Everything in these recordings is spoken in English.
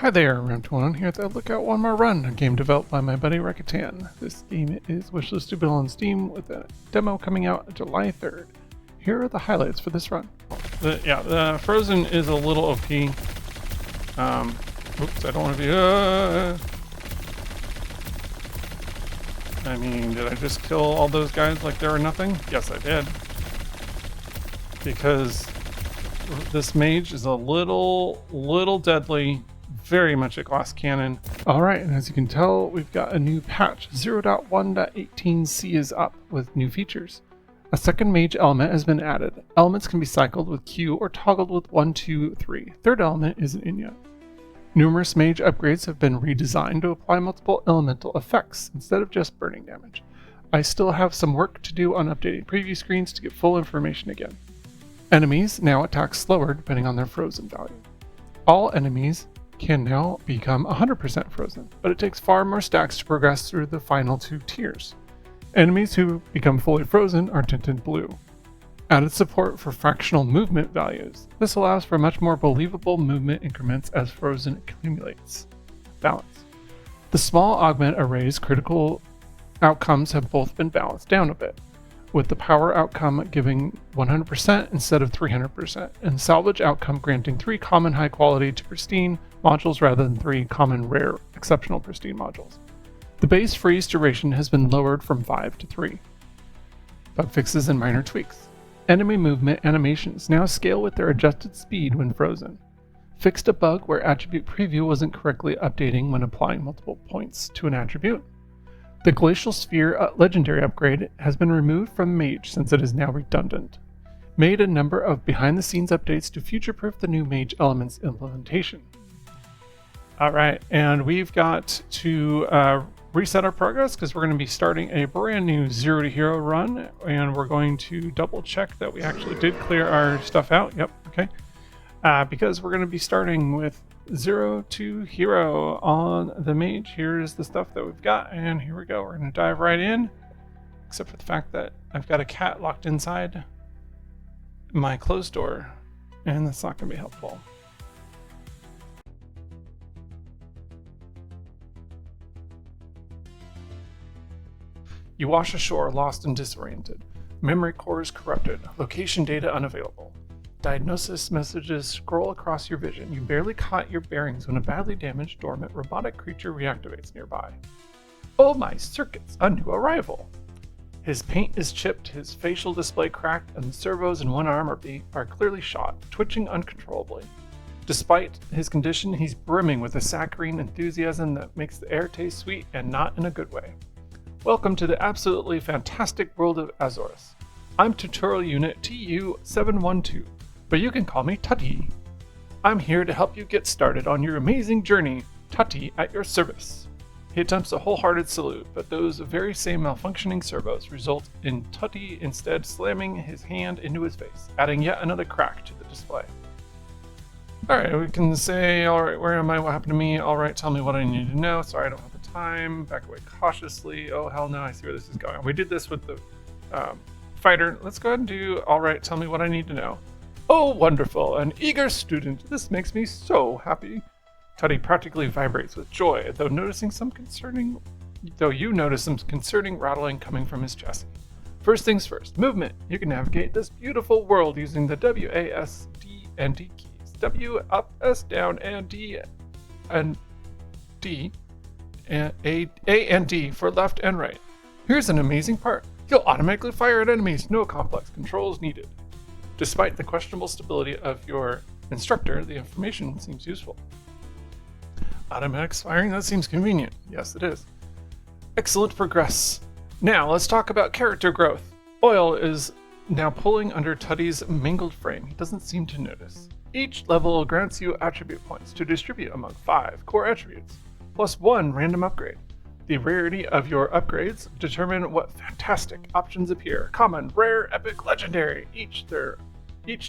Hi there, Round21 here at the Lookout One More Run, a game developed by my buddy Rakatan. This game is wishlistable on Steam with a demo coming out July 3rd. Here are the highlights for this run. The Frozen is a little OP. Oops, I don't want to be... I mean, did I just kill all those guys like they were nothing? Yes, I did. Because this mage is a little deadly. Very much a glass cannon. Alright, and as you can tell, we've got a new patch. 0.1.18c is up with new features. A second mage element has been added. Elements can be cycled with Q or toggled with 1, 2, 3. Third element isn't in yet. Numerous mage upgrades have been redesigned to apply multiple elemental effects instead of just burning damage. I still have some work to do on updating preview screens to get full information again. Enemies now attack slower depending on their frozen value. All enemies can now become 100% frozen, but it takes far more stacks to progress through the final two tiers. Enemies who become fully frozen are tinted blue. Added support for fractional movement values. This allows for much more believable movement increments as frozen accumulates. Balance. The small augment array's critical outcomes have both been balanced down a bit, with the power outcome giving 100% instead of 300%, and salvage outcome granting 3 common high quality to pristine modules rather than 3 common rare exceptional pristine modules. The base freeze duration has been lowered from 5 to 3. Bug fixes and minor tweaks. Enemy movement animations now scale with their adjusted speed when frozen. Fixed a bug where attribute preview wasn't correctly updating when applying multiple points to an attribute. The Glacial Sphere legendary upgrade has been removed from Mage since it is now redundant. Made a number of behind-the-scenes updates to future-proof the new Mage Elements implementation. Alright, and we've got to reset our progress because we're going to be starting a brand new 0 to Hero run, and we're going to double check that we actually did clear our stuff out. Yep, okay. Because we're going to be starting with 0 to Hero on the Mage. Here's the stuff that we've got, and here we go. We're going to dive right in, except for the fact that I've got a cat locked inside my closed door, and that's not going to be helpful. You wash ashore, lost and disoriented. Memory cores corrupted. Location data unavailable. Diagnosis messages scroll across your vision. You barely caught your bearings when a badly damaged, dormant robotic creature reactivates nearby. Oh my circuits, a new arrival! His paint is chipped, his facial display cracked, and the servos in one arm are clearly shot, twitching uncontrollably. Despite his condition, he's brimming with a saccharine enthusiasm that makes the air taste sweet and not in a good way. Welcome to the absolutely fantastic world of Azores. I'm Tutorial Unit TU-712, but you can call me Tutty. I'm here to help you get started on your amazing journey. Tutty at your service. He attempts a wholehearted salute, but those very same malfunctioning servos result in Tutty instead slamming his hand into his face, adding yet another crack to the display. Alright, we can say, alright, where am I? What happened to me? Alright, tell me what I need to know. Sorry, I don't have the time. Back away cautiously. Oh, hell no, I see where this is going. We did this with the fighter. Let's go ahead and do, alright, tell me what I need to know. Oh, wonderful, an eager student. This makes me so happy. Tutty practically vibrates with joy, though you notice some concerning rattling coming from his chassis. First things first, movement. You can navigate this beautiful world using the W, A, S, D, and D keys. W, up, S, down, and D, and D, and A and D for left and right. Here's an amazing part. You'll automatically fire at enemies, no complex controls needed. Despite the questionable stability of your instructor, the information seems useful. Automatic firing, that seems convenient. Yes, it is. Excellent progress. Now, let's talk about character growth. Oil is now pulling under Tutty's mangled frame. He doesn't seem to notice. Each level grants you attribute points to distribute among 5 core attributes, plus 1 random upgrade. The rarity of your upgrades determine what fantastic options appear. Common, rare, epic, legendary. Each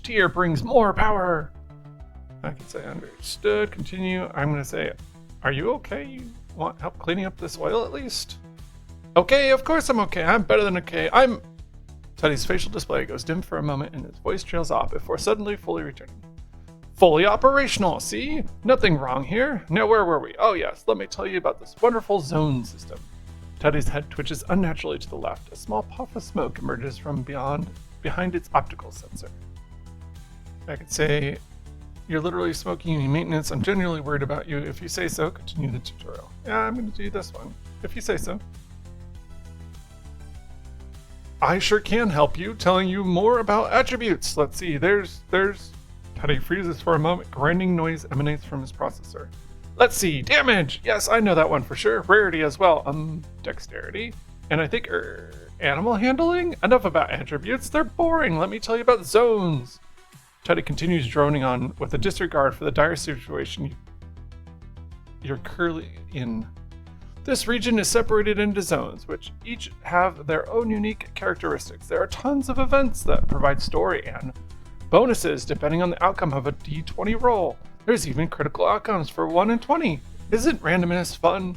tier brings more power. I can say understood, continue. I'm going to say, are you okay? You want help cleaning up this oil at least? Okay, of course I'm okay. I'm better than okay. Tutty's facial display goes dim for a moment and his voice trails off before suddenly fully returning. Fully operational, see? Nothing wrong here. Now where were we? Oh yes, let me tell you about this wonderful zone system. Teddy's head twitches unnaturally to the left. A small puff of smoke emerges from behind its optical sensor. I could say, you're literally smoking any maintenance. I'm genuinely worried about you. If you say so, continue the tutorial. Yeah, I'm going to do this one. If you say so. I sure can help you, telling you more about attributes. Let's see, there's... Teddy freezes for a moment. Grinding noise emanates from his processor. Let's see, damage! Yes, I know that one for sure. Rarity as well. Dexterity. And I think, animal handling? Enough about attributes, they're boring. Let me tell you about zones. Teddy continues droning on with a disregard for the dire situation you're currently in. This region is separated into zones, which each have their own unique characteristics. There are tons of events that provide story and bonuses depending on the outcome of a D20 roll. There's even critical outcomes for 1 in 20. Isn't randomness fun?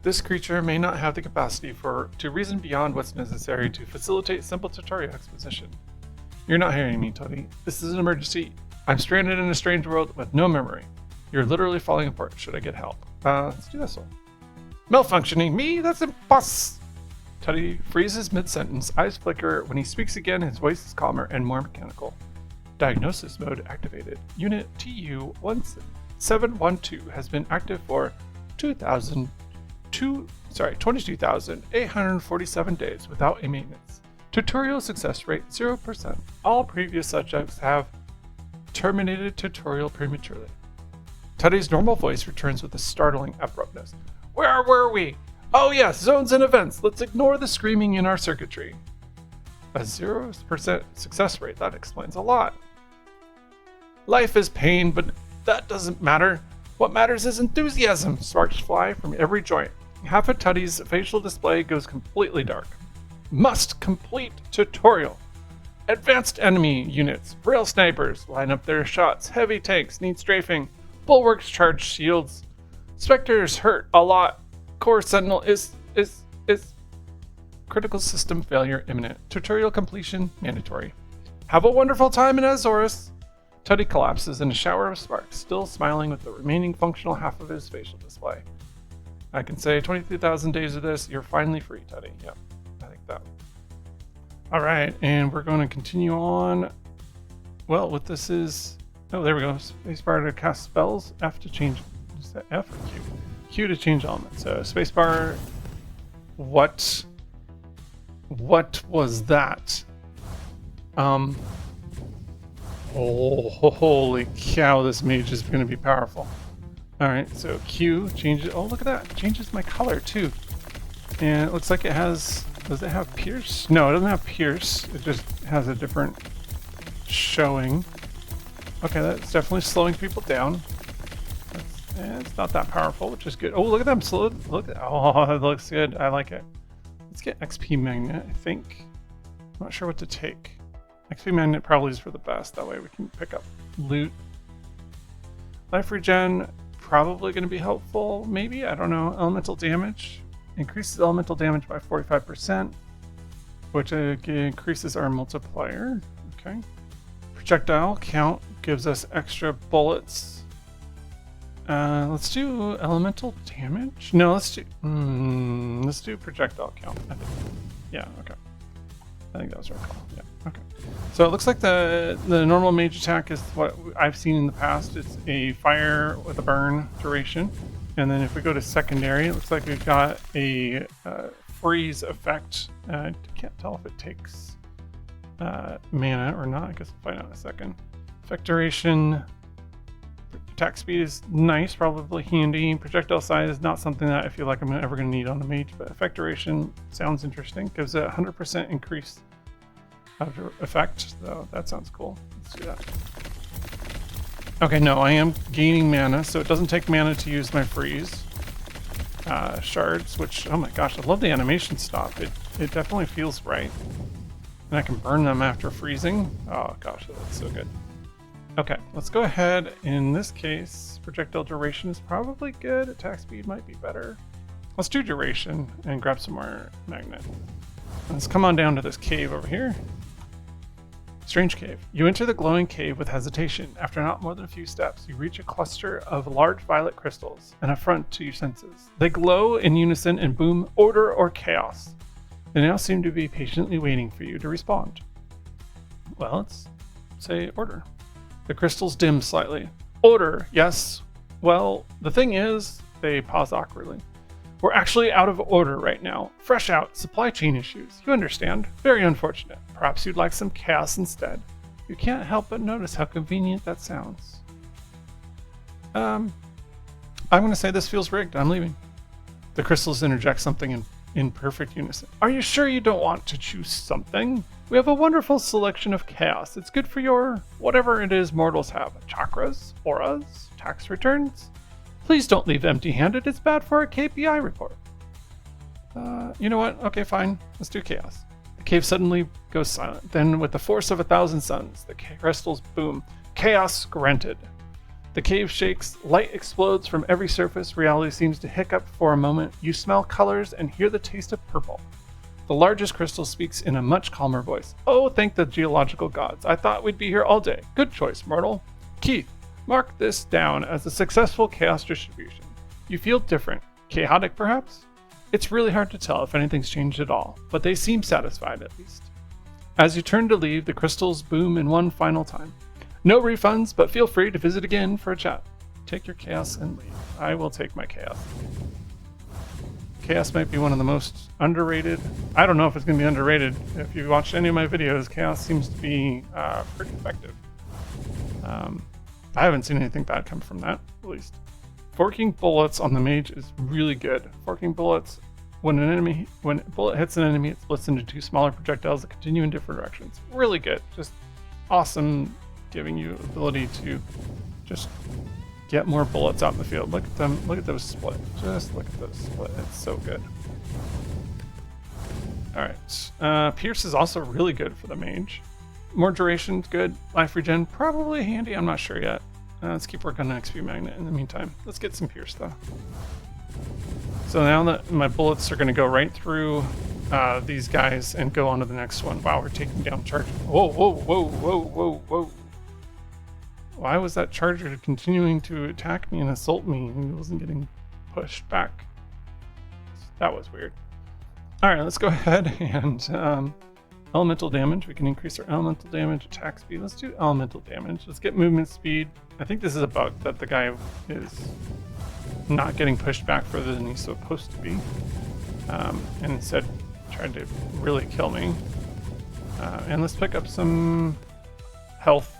This creature may not have the capacity to reason beyond what's necessary to facilitate simple tutorial exposition. You're not hearing me, Teddy. This is an emergency. I'm stranded in a strange world with no memory. You're literally falling apart. Should I get help? Let's do this one. Malfunctioning? Me? That's impossible. Teddy freezes mid-sentence, eyes flicker. When he speaks again, his voice is calmer and more mechanical. Diagnosis mode activated. Unit TU-1712 has been active for 22,847 days without a maintenance. Tutorial success rate 0%. All previous subjects have terminated tutorial prematurely. Teddy's normal voice returns with a startling abruptness. Where were we? Oh yes, zones and events. Let's ignore the screaming in our circuitry. A 0% success rate, that explains a lot. Life is pain, but that doesn't matter. What matters is enthusiasm. Sparks fly from every joint. Half of Teddy's facial display goes completely dark. Must complete tutorial. Advanced enemy units. Rail snipers line up their shots. Heavy tanks need strafing. Bulwarks charge shields. Spectres hurt a lot. Core sentinel is critical system failure imminent. Tutorial completion mandatory. Have a wonderful time in Azorus. Teddy collapses in a shower of sparks, still smiling with the remaining functional half of his facial display. I can say 23,000 days of this, you're finally free, Teddy. Yep, I think that. All right, and we're going to continue on. Well, what this is... Oh, there we go. Spacebar to cast spells. F to change... Is that F or Q? Q to change elements. So spacebar... What was that? Oh, holy cow, this mage is going to be powerful. Alright, so Q changes... Oh, look at that. It changes my color, too. And it looks like it has... Does it have Pierce? No, it doesn't have Pierce. It just has a different showing. Okay, that's definitely slowing people down. It's not that powerful, which is good. Oh, look at them. Slow. Look. Oh, that looks good. I like it. Let's get XP Magnet, I think. I'm not sure what to take. XP Magnet probably is for the best. That way we can pick up loot. Life regen, probably going to be helpful. Maybe, I don't know. Elemental damage. Increases elemental damage by 45%, which increases our multiplier. Okay. Projectile count gives us extra bullets. Let's do elemental damage. No, let's do projectile count. I think. Yeah, okay. I think that was our call. Yeah, okay. So it looks like the normal mage attack is what I've seen in the past. It's a fire with a burn duration. And then if we go to secondary, it looks like we've got a freeze effect. I can't tell if it takes mana or not. I guess we'll find out in a second. Effect duration. Attack speed is nice, probably handy. Projectile size is not something that I feel like I'm ever going to need on a mage, but effect duration sounds interesting. Gives a 100% increase of effect, so that sounds cool. Let's do that. Okay, no, I am gaining mana, so it doesn't take mana to use my freeze shards, which, oh my gosh, I love the animation stop. It definitely feels right. And I can burn them after freezing. Oh gosh, that's so good. Okay, let's go ahead. In this case, projectile duration is probably good. Attack speed might be better. Let's do duration and grab some more magnet. Let's come on down to this cave over here. Strange cave. You enter the glowing cave with hesitation. After not more than a few steps, you reach a cluster of large violet crystals, an affront to your senses. They glow in unison and boom order or chaos. They now seem to be patiently waiting for you to respond. Well, let's say order. The crystals dim slightly. Order, yes. Well, the thing is, they pause awkwardly. We're actually out of order right now. Fresh out, supply chain issues. You understand. Very unfortunate. Perhaps you'd like some chaos instead. You can't help but notice how convenient that sounds. I'm going to say this feels rigged. I'm leaving. The crystals interject something in perfect unison. Are you sure you don't want to choose something? We have a wonderful selection of chaos. It's good for your whatever it is mortals have. Chakras, auras, tax returns. Please don't leave empty-handed. It's bad for our KPI report. You know what? Okay, fine. Let's do chaos. The cave suddenly goes silent. Then, with the force of 1,000 suns, the crystals boom. Chaos granted. The cave shakes. Light explodes from every surface. Reality seems to hiccup for a moment. You smell colors and hear the taste of purple. The largest crystal speaks in a much calmer voice. Oh, thank the geological gods. I thought we'd be here all day. Good choice, mortal. Keith, mark this down as a successful chaos distribution. You feel different. Chaotic, perhaps? It's really hard to tell if anything's changed at all, but they seem satisfied at least. As you turn to leave, the crystals boom in one final time. No refunds, but feel free to visit again for a chat. Take your chaos and leave. I will take my chaos. Chaos might be one of the most underrated. I don't know if it's going to be underrated. If you watched any of my videos, chaos seems to be pretty effective. I haven't seen anything bad come from that, at least. Forking bullets on the mage is really good. Forking bullets, when a bullet hits an enemy, it splits into 2 smaller projectiles that continue in different directions. Really good. Just awesome, giving you ability to just get more bullets out in the field. Look at them. Look at those split. Just look at those split. It's so good. All right. Pierce is also really good for the mage. More duration, good. Life regen, probably handy. I'm not sure yet. Let's keep working on XP Magnet in the meantime. Let's get some Pierce though. So now that my bullets are going to go right through these guys and go on to the next one. Wow, we're taking down Charger. Whoa, whoa, whoa, whoa, whoa, whoa. Why was that Charger continuing to attack me and assault me? He wasn't getting pushed back. That was weird. All right, let's go ahead and elemental damage. We can increase our elemental damage, attack speed. Let's do elemental damage. Let's get movement speed. I think this is a bug that the guy is not getting pushed back further than he's supposed to be. And instead tried to really kill me. And let's pick up some health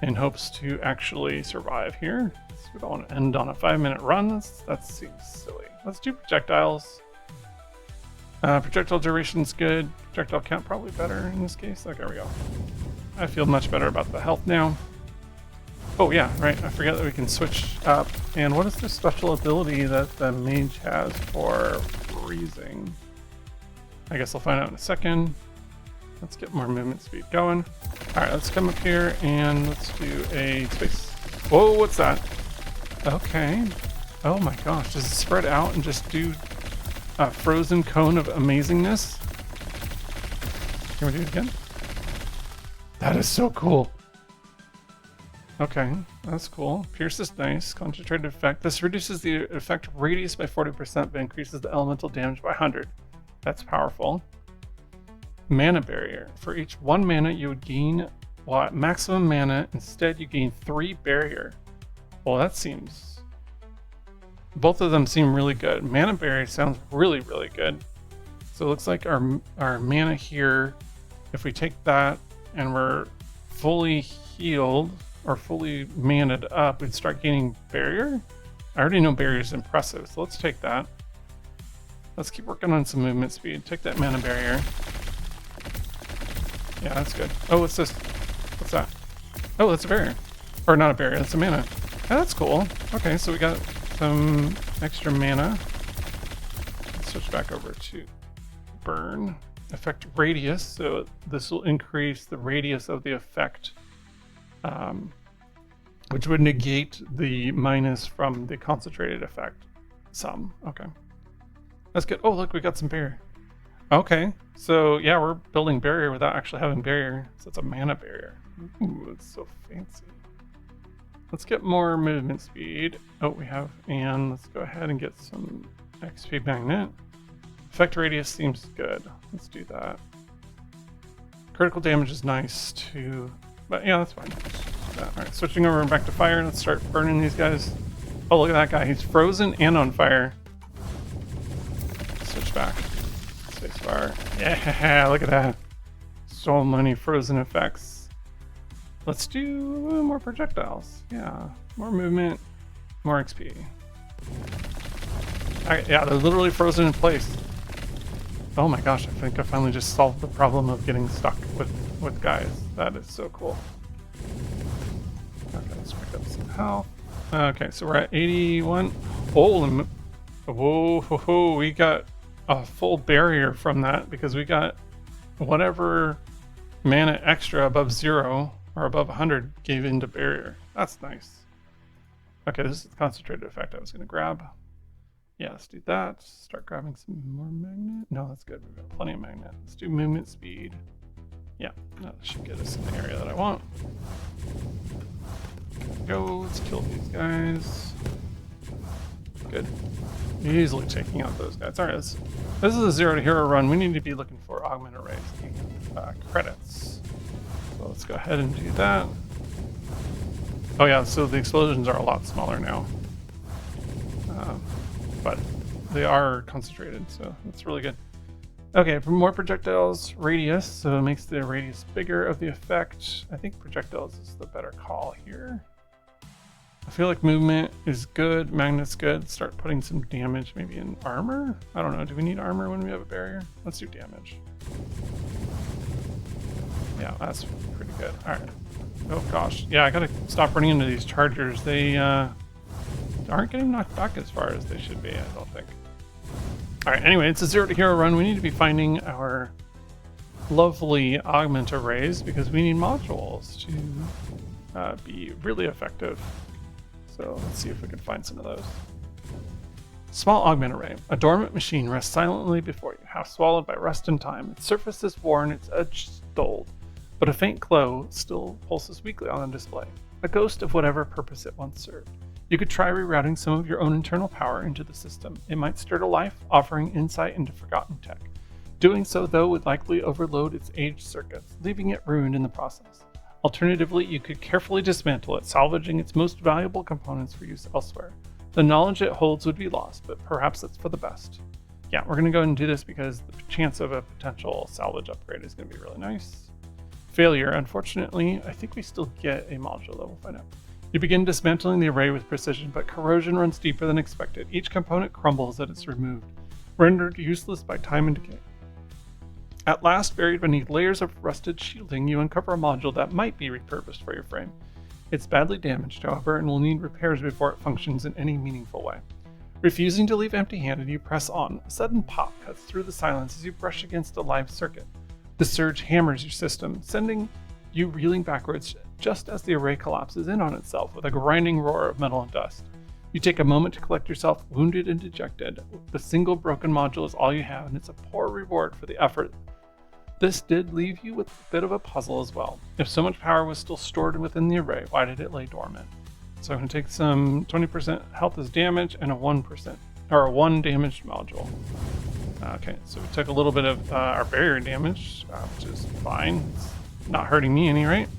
in hopes to actually survive here. We don't want to end on a 5-minute run. That seems silly. Let's do projectiles. Projectile duration's good. Projectile count probably better in this case. Okay, there we go. I feel much better about the health now. Oh yeah, right. I forget that we can switch up. And what is the special ability that the mage has for freezing? I guess I'll find out in a second. Let's get more movement speed going. All right, let's come up here and let's do a space. Whoa, what's that? Okay. Oh my gosh, does it spread out and just do a frozen cone of amazingness? Can we do it again? That is so cool. Okay, that's cool. Pierce is nice. Concentrated effect. This reduces the effect radius by 40%, but increases the elemental damage by 100. That's powerful. Mana barrier. For each 1 mana, you would gain maximum mana. Instead, you gain 3 barrier. Well, that seems... Both of them seem really good. Mana barrier sounds really, really good. So it looks like our mana here, if we take that and we're fully healed or fully mana'd up, we'd start gaining barrier. I already know barrier is impressive, so let's take that. Let's keep working on some movement speed. Take that mana barrier. Yeah, that's good. Oh, what's this? What's that? Oh, that's a barrier. Or not a barrier, that's a mana. Oh, that's cool. Okay, so we got some extra mana. Let's switch back over to burn. Effect radius, so this will increase the radius of the effect, which would negate the minus from the concentrated effect. Some. Okay. That's good. Oh, look, we got some barrier. Okay, so yeah, we're building barrier without actually having barrier. So it's a mana barrier. Ooh, it's so fancy. Let's get more movement speed. Oh, we have, and let's go ahead and get some XP magnet. Effect radius seems good. Let's do that. Critical damage is nice too, but yeah, that's fine. Alright, switching over back to fire. Let's start burning these guys. Oh, look at that guy. He's frozen and on fire. Switch back. Spacebar. Yeah, look at that. So many frozen effects. Let's do more projectiles. Yeah, more movement, more XP. Yeah, they're literally frozen in place. Oh my gosh, I think I finally just solved the problem of getting stuck with guys. That is so cool. Okay, let's pick up some health. Okay, so we're at 81. Oh, whoa, we got a full barrier from that because we got whatever mana extra above 0 or above 100 gave into barrier. That's nice. Okay, this is the concentrated effect I was going to grab. Yeah, let's do that. Start grabbing some more magnet. No, that's good. We've got plenty of magnet. Let's do movement speed. Yeah, that should get us in the area that I want. Go, let's kill these guys. Good. Easily taking out those guys. Alright, this is a 0 to hero run. We need to be looking for augment arrays, credits. So let's go ahead and do that. Oh yeah, so the explosions are a lot smaller now. But they are concentrated, so that's really good. Okay, for more projectiles, radius, so it makes the radius bigger of the effect. I think projectiles is the better call here. I feel like movement is good, magnet's good. Start putting some damage maybe in armor? I don't know, do we need armor when we have a barrier? Let's do damage. Yeah, that's pretty good. Alright. Oh gosh, yeah, I gotta stop running into these chargers. They aren't getting knocked back as far as they should be, I don't think. Alright, anyway, it's a 0 to hero run. We need to be finding our lovely augment arrays because we need modules to be really effective. So let's see if we can find some of those. Small augment array. A dormant machine rests silently before you, half swallowed by rust and time. Its surface is worn, its edge dulled, but a faint glow still pulses weakly on the display. A ghost of whatever purpose it once served. You could try rerouting some of your own internal power into the system. It might stir to life, offering insight into forgotten tech. Doing so, though, would likely overload its aged circuits, leaving it ruined in the process. Alternatively, you could carefully dismantle it, salvaging its most valuable components for use elsewhere. The knowledge it holds would be lost, but perhaps that's for the best. Yeah, we're going to go ahead and do this because the chance of a potential salvage upgrade is going to be really nice. Failure. Unfortunately, I think we still get a module that we'll find out. You begin dismantling the array with precision, but corrosion runs deeper than expected. Each component crumbles as it's removed, rendered useless by time and decay. At last, buried beneath layers of rusted shielding, you uncover a module that might be repurposed for your frame. It's badly damaged, however, and will need repairs before it functions in any meaningful way. Refusing to leave empty-handed, you press on. A sudden pop cuts through the silence as you brush against a live circuit. The surge hammers your system, sending you reeling backwards just as the array collapses in on itself with a grinding roar of metal and dust. You take a moment to collect yourself, wounded and dejected. The single broken module is all you have, and it's a poor reward for the effort. This did leave you with a bit of a puzzle as well. If so much power was still stored within the array, why did it lay dormant? So I'm going to take some 20% health as damage and a 1% or a 1 damaged module. Okay, so we took a little bit of our barrier damage, which is fine. It's not hurting me any, right?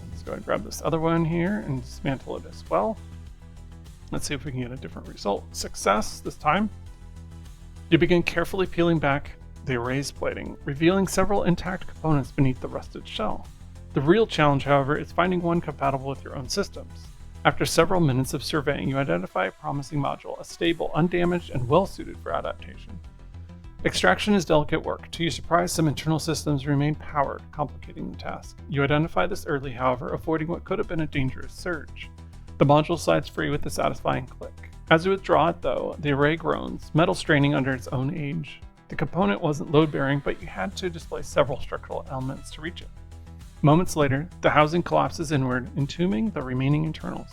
Let's go ahead and grab this other one here and dismantle it as well. Let's see if we can get a different result. Success this time. You begin carefully peeling back the array's plating, revealing several intact components beneath the rusted shell. The real challenge, however, is finding one compatible with your own systems. After several minutes of surveying, you identify a promising module, a stable, undamaged, and well-suited for adaptation. Extraction is delicate work. To your surprise, some internal systems remain powered, complicating the task. You identify this early, however, avoiding what could have been a dangerous surge. The module slides free with a satisfying click. As you withdraw it, though, the array groans, metal straining under its own age. The component wasn't load-bearing, but you had to display several structural elements to reach it. Moments later, the housing collapses inward, entombing the remaining internals.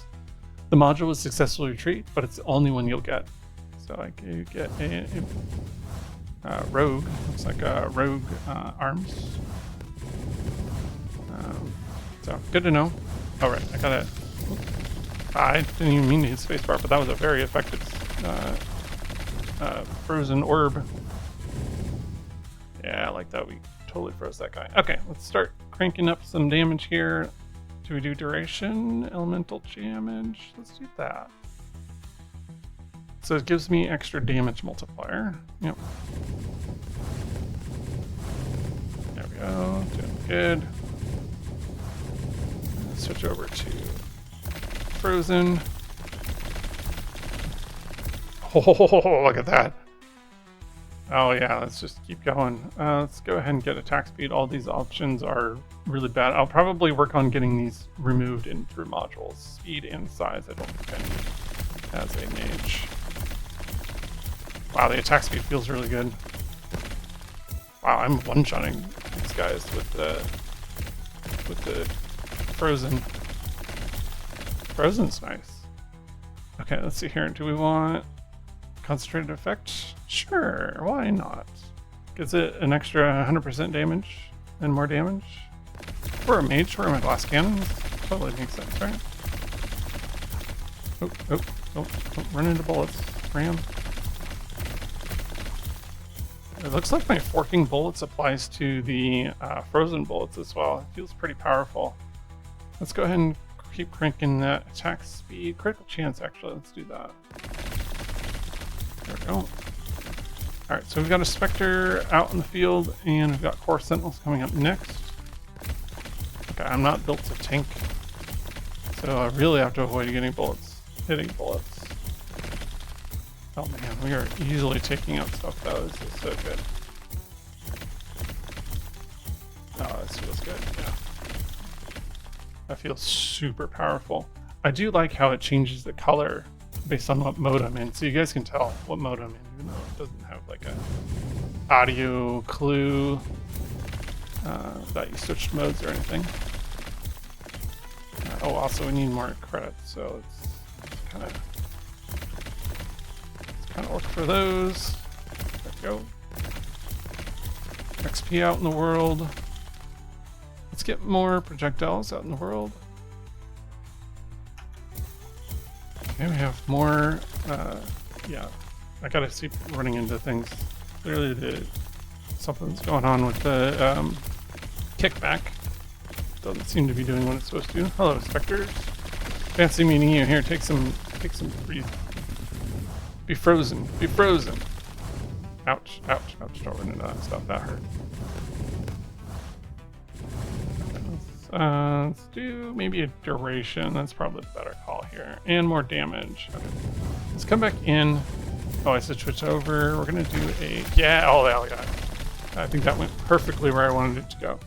The module was successfully retrieved, but it's the only one you'll get. So I could get a rogue. Looks like rogue arms. So good to know. All right, I gotta. I didn't even mean to hit spacebar, but that was a very effective frozen orb. Yeah, I like that. We totally froze that guy. Okay, let's start cranking up some damage here. Do we do duration, elemental damage? Let's do that. So it gives me extra damage multiplier. Yep. There we go. Doing good. Switch over to frozen. Oh, look at that. Oh yeah, let's just keep going. Let's go ahead and get attack speed. All these options are really bad. I'll probably work on getting these removed in through modules. Speed and size, I don't think I need as a mage. Wow, the attack speed feels really good. Wow, I'm one-shotting these guys with the frozen. Frozen's nice. Okay, let's see here. Do we want concentrated effect? Sure, why not? Gives it an extra 100% damage and more damage. For a mage, for my glass cannons, totally makes sense, right? Oh, run into bullets. Ram. It looks like my forking bullets applies to the frozen bullets as well. It feels pretty powerful. Let's go ahead and keep cranking that attack speed. Critical chance, actually. Let's do that. There we go. Alright, so we've got a Spectre out in the field, and we've got Core Sentinels coming up next. Okay, I'm not built to tank, so I really have to avoid hitting bullets. Oh man, we are easily taking out stuff though. This is so good. Oh, this feels good, yeah. That feels super powerful. I do like how it changes the color based on what mode I'm in, so you guys can tell what mode I'm in, even though it doesn't have like a audio clue that you switched modes or anything. Oh, also we need more credits, so it's kind of look for those. There we go. XP out in the world. Let's get more projectiles out in the world. Okay, we have more. Yeah, I gotta keep running into things. Clearly, something's going on with the kickback. Doesn't seem to be doing what it's supposed to. Hello, Spectres. Fancy meeting you. Here, take some breathe. Be frozen. Be frozen. Ouch, ouch, ouch. Don't run into that stuff. That hurt. Let's do maybe a duration. That's probably the better call here. And more damage. Okay. Let's come back in. Oh, I said switch over. We're going to do a... Yeah, oh, yeah. I think that went perfectly where I wanted it to go.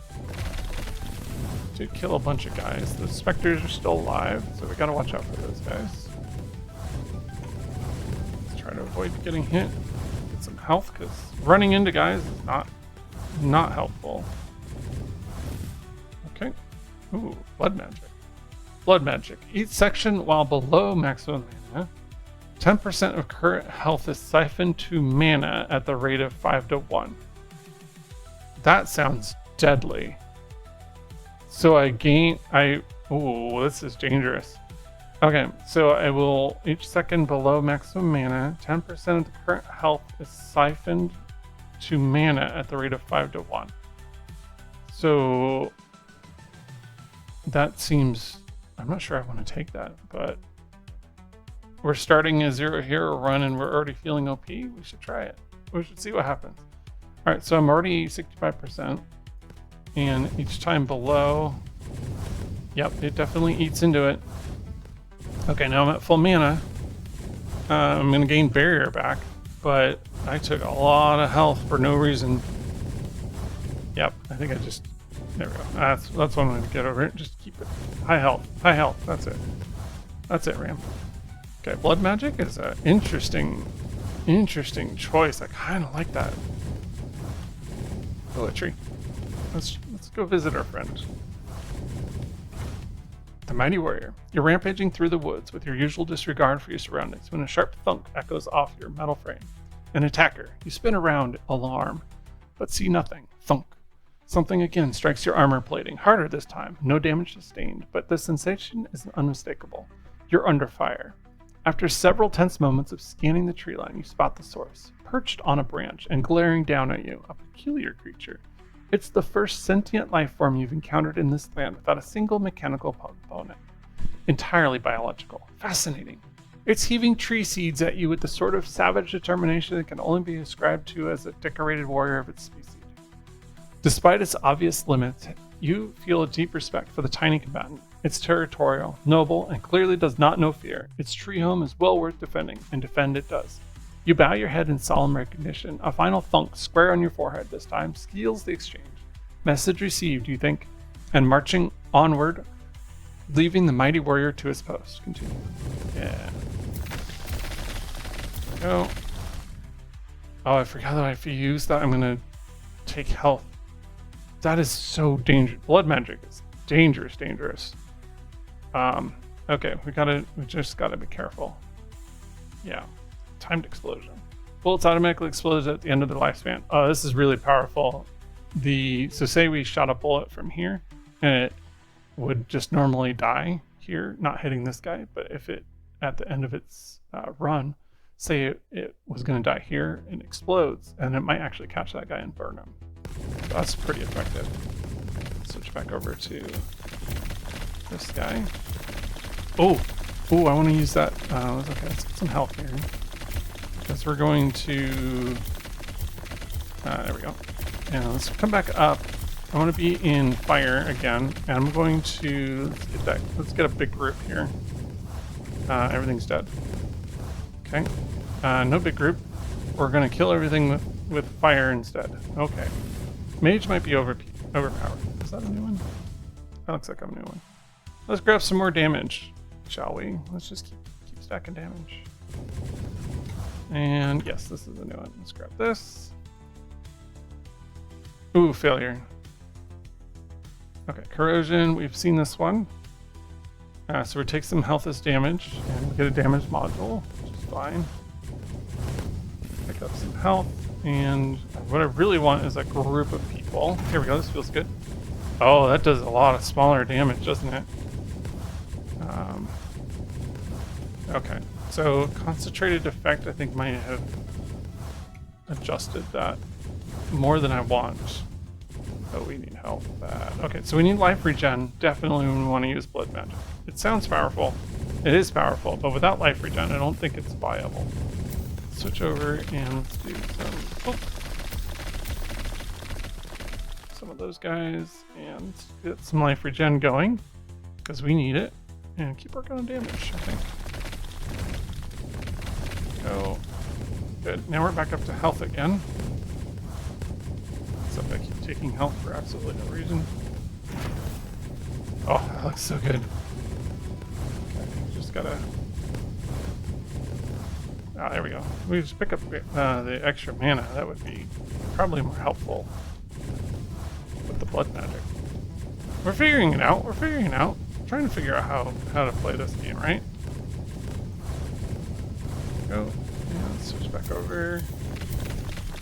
To kill a bunch of guys. The Spectres are still alive, so we got to watch out for those guys. Try to avoid getting hit. Get some health, because running into guys is not helpful. Okay. Ooh, blood magic. Blood magic. Each section while below maximum mana. 10% of current health is siphoned to mana at the rate of 5 to 1. That sounds deadly. So ooh, this is dangerous. Okay, so I will, each second below maximum mana, 10% of the current health is siphoned to mana at the rate of 5 to 1. So that seems, I'm not sure I want to take that, but we're starting a 0 hero run and we're already feeling OP. We should try it. We should see what happens. All right, so I'm already 65%, and each time below, yep, it definitely eats into it. Okay, now I'm at full mana. I'm going to gain barrier back, but I took a lot of health for no reason. Yep, I think there we go. That's what I'm going to get over it. Just keep it. High health, that's it. That's it, Ram. Okay, blood magic is an interesting choice. I kind of like that. Poetry. Let's go visit our friend. The Mighty Warrior. You're rampaging through the woods with your usual disregard for your surroundings when a sharp thunk echoes off your metal frame. An attacker. You spin around, alarm, but see nothing. Thunk. Something again strikes your armor plating, harder this time. No damage sustained, but the sensation is unmistakable. You're under fire. After several tense moments of scanning the tree line, you spot the source, perched on a branch and glaring down at you, a peculiar creature. It's the first sentient life form you've encountered in this land without a single mechanical component. Entirely biological. Fascinating. It's heaving tree seeds at you with the sort of savage determination that can only be ascribed to as a decorated warrior of its species. Despite its obvious limits, you feel a deep respect for the tiny combatant. It's territorial, noble, and clearly does not know fear. Its tree home is well worth defending, and defend it does. You bow your head in solemn recognition. A final thunk, square on your forehead this time, seals the exchange. Message received, you think, and marching onward, leaving the mighty warrior to his post. Continue. Yeah. Go. Oh, I forgot that if you use that, I'm gonna take health. That is so dangerous. Blood magic is dangerous. Okay, we just gotta be careful. Yeah. Timed explosion. Bullets automatically explode at the end of their lifespan. Oh, this is really powerful. So say we shot a bullet from here, and it would just normally die here, not hitting this guy, but if it, at the end of its run, say it was gonna die here, and explodes, and it might actually catch that guy and burn him. So that's pretty effective. Switch back over to this guy. Oh, I want to use that. Okay, let's get some health here. Because we're going to... there we go. And let's come back up. I want to be in fire again. And I'm going to... Let's get a big group here. Everything's dead. Okay. No big group. We're going to kill everything with fire instead. Okay. Mage might be overpowered. Is that a new one? That looks like a new one. Let's grab some more damage, shall we? Let's just keep stacking damage. And yes, this is a new one. Let's grab this. Ooh, failure. Okay, corrosion. We've seen this one. So we take some health as damage, and we get a damage module, which is fine. Pick up some health. And what I really want is a group of people. Here we go, this feels good. Oh, that does a lot of smaller damage, doesn't it? Okay, so concentrated effect I think might have adjusted that more than I want. Oh, we need health bad. Okay, so we need life regen, definitely when we want to use blood magic. It sounds powerful. It is powerful, but without life regen, I don't think it's viable. Switch over and let's do some of those guys and get some life regen going because we need it, and keep working on damage. I think. Go. Good. Now we're back up to health again. Except I keep taking health for absolutely no reason. Oh, that looks so good. Okay, just gotta. Ah, there we go. We just pick up the extra mana. That would be probably more helpful with the blood magic. We're figuring it out. We're trying to figure out how to play this game, right? Go. And switch back over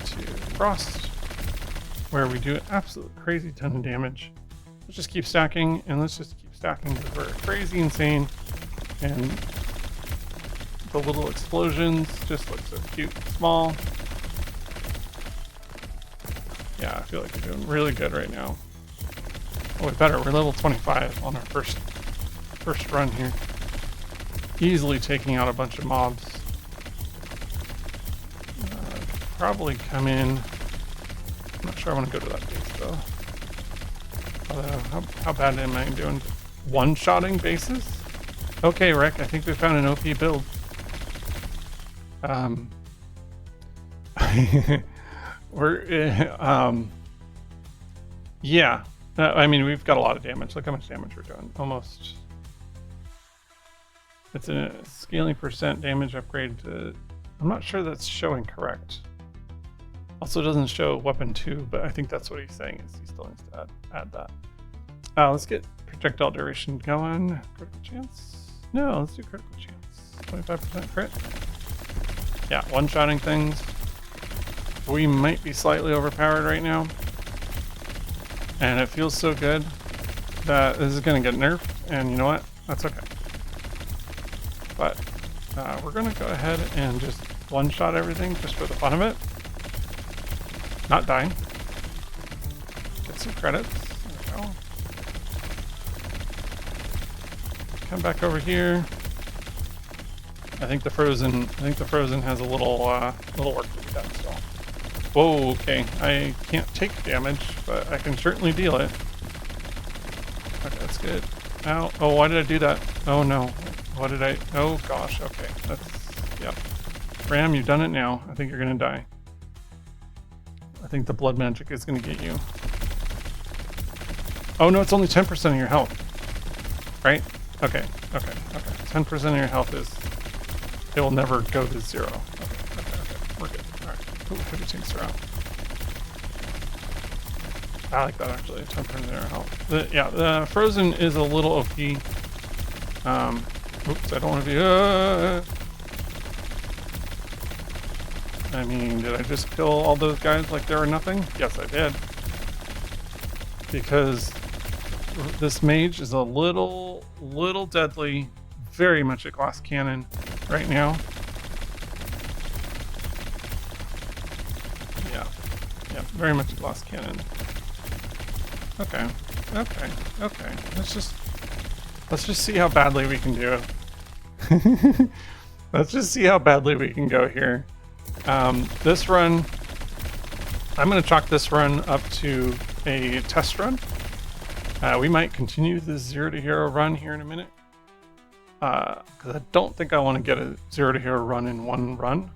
to Frost, where we do an absolute crazy ton of damage. Let's just keep stacking, and let's just keep stacking because we're crazy insane. And the little explosions just look so cute and small. Yeah, I feel like we're doing really good right now. Oh, we better. We're level 25 on our first run here. Easily taking out a bunch of mobs. Probably come in. I'm not sure I want to go to that base though. Although, how bad am I doing? One-shotting bases? Okay, Rick, I think we found an OP build. Yeah. I mean, we've got a lot of damage. Look how much damage we're doing. Almost. It's a scaling % damage upgrade to... I'm not sure that's showing correct. Also doesn't show weapon 2, but I think that's what he's saying is he still needs to add that. Let's get projectile duration going. Critical chance? No, let's do critical chance. 25% crit. Yeah, one-shotting things. we might be slightly overpowered right now. And it feels so good that this is going to get nerfed. And you know what? That's okay. But we're going to go ahead and just one-shot everything just for the fun of it. Not dying. Get some credits. There we go. Come back over here. I think the frozen has a little work to be done still. Whoa, okay. I can't take damage, but I can certainly deal it. Okay, that's good. Ow. Oh, why did I do that? Oh no. What did I? Oh gosh, okay. That's, yep. Ram, you've done it now. I think you're gonna die. I think the blood magic is gonna get you. Oh no, it's only 10% of your health. Right? Okay, okay, okay. 10% of your health is, it will never go to 0. Okay, we're good. Alright. Ooh, heavy tanks are out. I like that actually, 10% of their health. The frozen is a little OP. Oops, I don't want to be, I mean, did I just kill all those guys like they were nothing? Yes, I did. Because this mage is a little deadly, very much a glass cannon right now. Yeah, very much a glass cannon. Okay. Let's just see how badly we can do. Let's just see how badly we can go here. This run, I'm going to chalk this run up to a test run. We might continue this 0 to hero run here in a minute. Because I don't think I want to get a 0 to hero run in one run.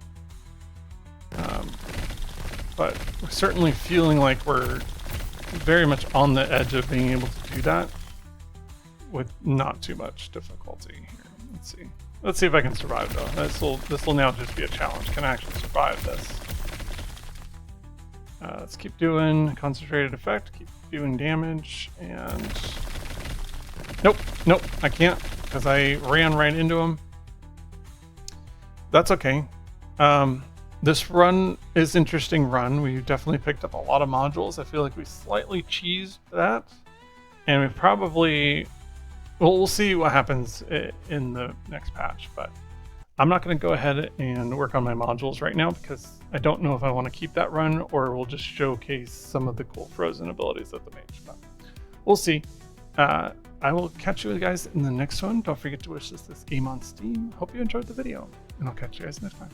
But we're certainly feeling like we're very much on the edge of being able to do that with not too much difficulty here. Let's see if I can survive though. This will now just be a challenge. Can I actually survive this? Let's keep doing concentrated effect, keep doing damage, and nope, I can't because I ran right into him. That's okay. This run is interesting run. We definitely picked up a lot of modules. I feel like we slightly cheesed that, and we probably, well, we'll see what happens in the next patch, but I'm not going to go ahead and work on my modules right now because I don't know if I want to keep that run or we'll just showcase some of the cool frozen abilities of the mage, but we'll see. I will catch you guys in the next one. Don't forget to wish us this game on Steam. Hope you enjoyed the video, and I'll catch you guys next time.